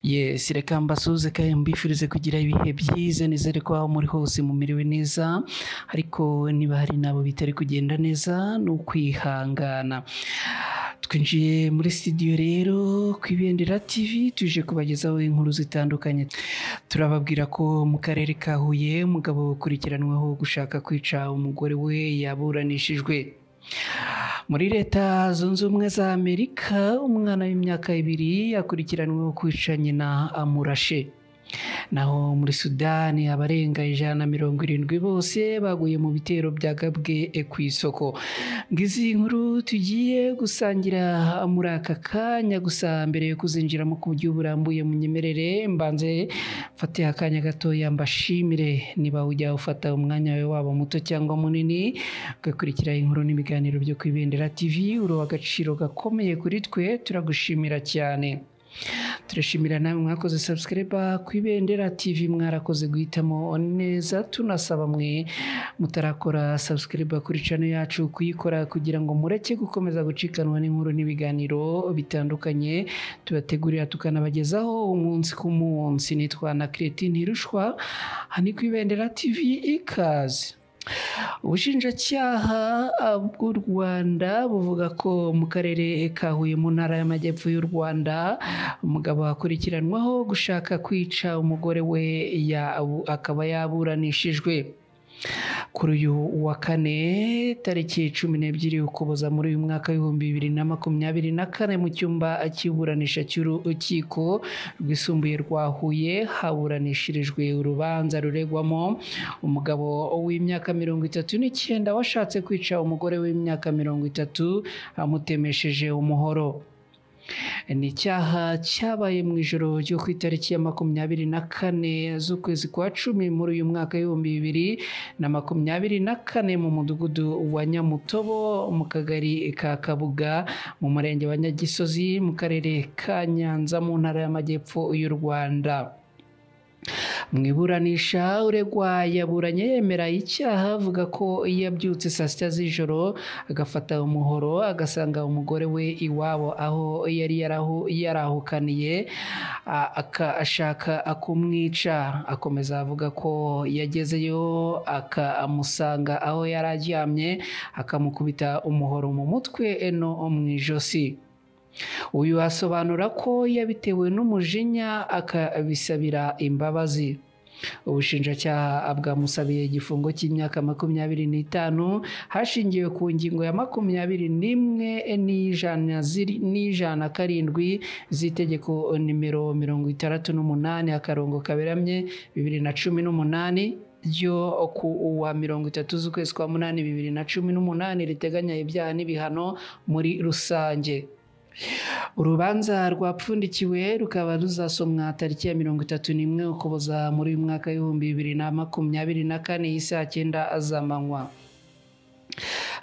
Yes, reka mbasuhuze kandi mbifurize kugira ibihe byiza, nizere ko aho muri hose mumiriwe neza, ariko niba hari nabo bitari kugenda neza ni ukwihangana. Twinjiye muri studio rero ku Ibendera TV tuje kubagezaho inkuru zitandukanye. Turababwira ko mu karere ka Huye umugabo ukurikiranweho gushaka kwica umugore we yaburanishijwe. Muri Leta Zunze Ubumwe za Amerika umwana w'imyaka 2 yakurikiranweho kwica nyina amurashe. Naho muri Sudani abarenga 170 bose baguye mu bitero byagabwe ku isoko. Ngizi inkuru tugiye gusangira muri aka kanya, gusa mbere yo kuzinjiramo ku buryo burambuye munyemerere mbanze mfate akanya gato mbashimire niba ujya ufata umwanya wawe waba muto cyangwa munini ugakurikira inkuru n'ibiganiro byo ku Ibendera TV. Uro agaciro gakomeye kuri twe, turagushimira cyane. Turashimira namwe mwakoze subscribe ku Ibendera TV, mwarakoze guhitamo neza. Tunasaba mwe mutarakora subscribe kuri channel yacu kuyikora kugira ngo mureke gukomeza gucikanwa n'inkuru n'ibiganiro bitandukanye tubategurira tukanabagezaho umunsi ku munsi. Nitwa na Cretin Ntirushwa, hani ku Ibendera TV, ikaze. Ubushinjacyaha bw'u Rwanda buvuga ko mu karere ka Huye mu ntara y'Amajyepfo y'u Rwanda umugabo akurikiranwaho gushaka kwica umugore we akaba yaburanishijwe. Kuri uyu wa kane tariki 12 Ukuboza muri uyu mwaka w'2024 mu cyumba cy'iburanisha cy'urukiko rwisumbuye rwa Huye haburanishirijwe urubanza ruregwamo umugabo w'imyaka 39 washatse kwica umugore w'imyaka 30 amutemesheje umuhoro. Ni icyaha cyabaye mu ijoro ryo ku itariki ya 24 z'ukwezi kwa 10 muri uyu mwaka w'2024 mu mudugudu wa Nyamutobo mu kagari ka Kabuga mu murenge wa Nyagisozi mu karere ka Nyanza mu ntara y'Amajyepfo y'u Rwanda. Mwiburanisha uregwa yaburanye yemera icyaha, avuga ko yabyutse saa 6 z'ijoro agafata umuhoro agasanga umugore we iwabo aho yari yarahukaniye akashaka kumwica. Akomeza avuga ko yagezeyo akamusanga aho yararyamye akamukubita umuhoro mu mutwe no mu ijosi. Uyu asobanura ko yabitewe n'umujinya akabisabira imbabazi. Ubushinjacyaha bwamusabiye igifungo cy'imyaka 25 hashingiwe ku ngingo ya 21 n'ijana karindwi z'itegeko nimero 68/2018 ryo ku wa 30 z'ukwezi kwa 8 2018 riteganya ibyaha n'ibihano muri rusange. Urubanza rwapfundikiwe rukaba ruzasomwa tariki ya 31 Ukuboza muri uyu mwaka w'2024 isaa 9 z'amanywa.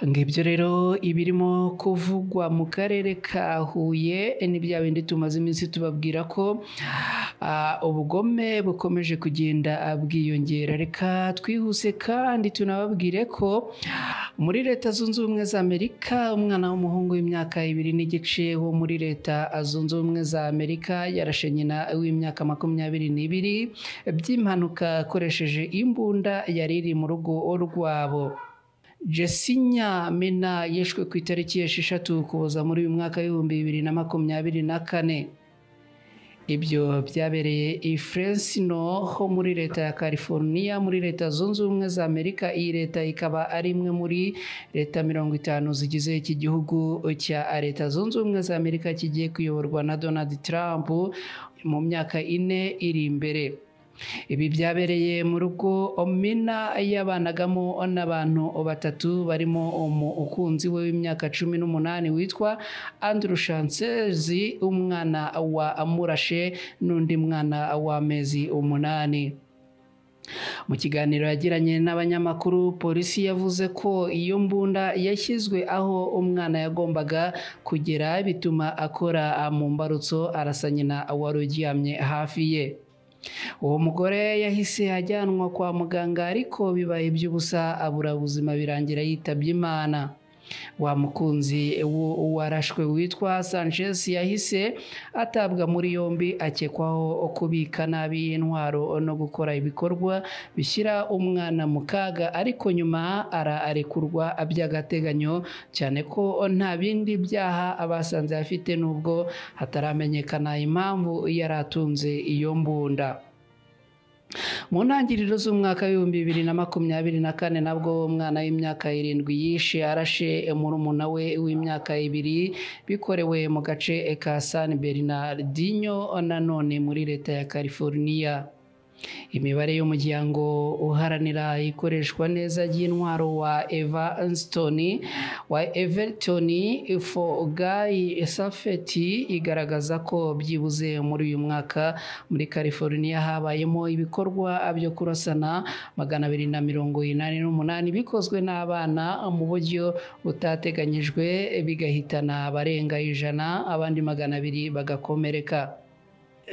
Ngibyo rero ibirimo kuvugwa mu karere ka Huye ni bya bindi tumaze iminsi tubabwira ko ubugome bukomeje kugenda bwiyongera. Reka twihuse kandi tunababwire ko muri Leta Zunze Ubumwe za Amerika umwana w'umuhungu w'imyaka 2 n'igice wo muri Leta Zunze Ubumwe za Amerika yarashe nyina w'imyaka 22 by'impanuka akoresheje imbunda yari iri mu rugo rwabo. Jessica Mena yishwe ku itariki ya 6 Ukuboza muri uyu mwaka w'2024. Ibyo byabereye i Fresno ho muri Leta ya California muri Leta Zunze Ubumwe za Amerika. Iyi leta ikaba ari imwe muri leta 50 zigize iki gihugu cya Leta Zunze Ubumwe za Amerika kigiye kuyoborwa na Donald Trump mu myaka 4 iri imbere. Ibi byabereye mu rugo Mena yabanagamo n'abantu 3 barimo umukunzi we w'imyaka 18 witwa Andrew Chancellor, umwana wa amurashe n'undi mwana w'amezi 8. Mu kiganiro yagiranye n'abanyamakuru, polisi yavuze ko iyo mbunda yashyizwe aho umwana yagombaga kugera bituma akora mu mbarutso arasa nyina wari uryamye hafi ye. Uwo mugore yahise ajyanwa kwa muganga ariko bibaye by'ubusa abura ubuzima birangira yitabye Imana. wa mukunzi warashwe witwa Sanchez yahise atabwa muri yombi akekwaho kubika nabi intwaro no gukora ibikorwa bishyira umwana mu kaga, ariko nyuma arekurwa by'agateganyo, cyane ko nta bindi byaha abasanze afite nubwo hataramenyekana impamvu yari atunze iyo mbunda. Mu ntangiriro z'umwaka w'ibihumbi 2024 nabwo umwana w'imyaka 7 yishe arashe murumuna we w'imyaka 2 bikorewe mu gace ka San Bernardino nanone muri leta ya California. Imibare y'umuryango uharanira ikoreshwa neza ry'intwaro wa Everton for Guy Safety igaragaza ko byibuze muri uyu mwaka muri California habayemo ibikorwa byo kurasana 288 bikozwe n'abana mu buryo butateganyijwe, bigahitana abarenga 100 abandi 200 bagakomereka.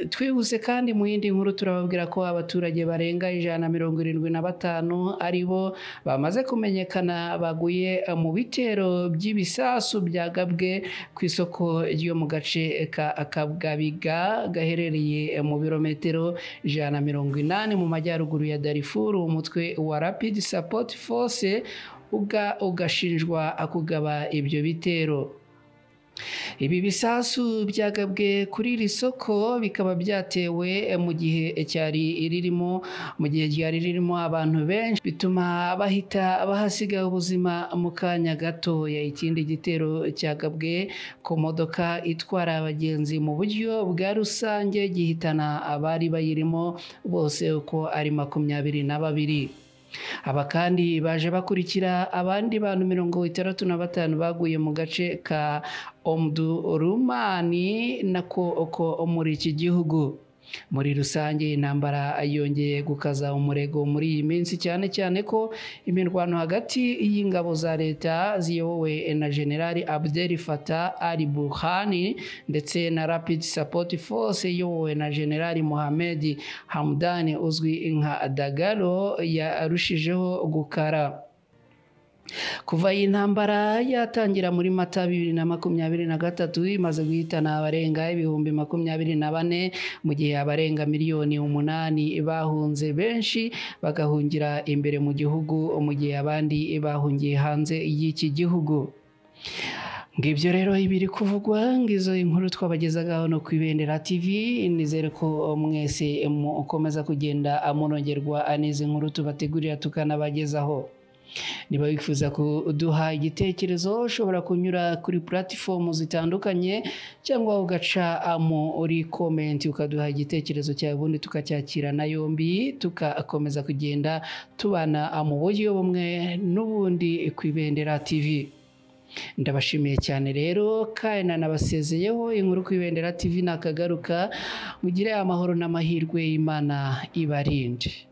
Twihuse kandi mu yindi nkuru turababwira ko abaturage barenga 175 aribo bamaze kumenyekana baguye mu bitero by'ibisasu byagabwe ku isoko ryo mu gace ka Kabgabiga gaherereye mu birometero 180 mu majyaruguru ya Darfur. Umutwe wa Rapid Support Force ugashinjwa kugaba ibyo bitero. Ibi bisasu byagabwe kuri iri soko bikaba byatewe mu gihe ryari ririmo abantu benshi, bituma bahita bahasiga ubuzima mu kanya gatoya. Ikindi gitero cyagabwe ku modoka itwara abagenzi mu buryo bwa rusange gihitana abari bayirimo bose uko ari 22. Aba kandi baje bakurikira abandi bantu 65 baguye mu gace ka Omdurmani nako muri iki gihugu. Muri rusange intambara yongeye gukaza umurego muri iyi minsi, cyane ko imirwano hagati y'ingabo za leta ziyobowe na Generali Abdel Fattah al-Burhan ndetse na Rapid Support Force iyobowe na Generali Mohamed Hamdan uzwi nka Dagalo yarushijeho gukara. Kuva iyi ntambara yatangira muri Mata 2023 imaze guhitana abarenga 24,000 mu gihe abarenga 8,000,000 bahunze, benshi bagahungira imbere mu gihugu mu gihe abandi bahungiye hanze y'iki gihugu. Ngibyo rero ibiri kuvugwa, ngizo inkuru twabagezagaho no kwibendera TV. Nizere ko mwese mukomeza kugenda amurongerwa n'izi nkuru tubategurira tukanabagezaho. Niba wifuza kuduha igitekerezo ushobora kunyura kuri platform zitandukanye cyangwa ugaca muri comment ukaduha igitekerezo cyawe, ubundi tukacyakira na yombi tukakomeza kugenda tubana mu buryo bumwe n'ubundi kwibendera TV. Ndabashimiye cyane rero kandi nabasezeyeho. Inkuru kwibendera TV nakagaruka. Mugire amahoro n'amahirwe, Imana ibarinde.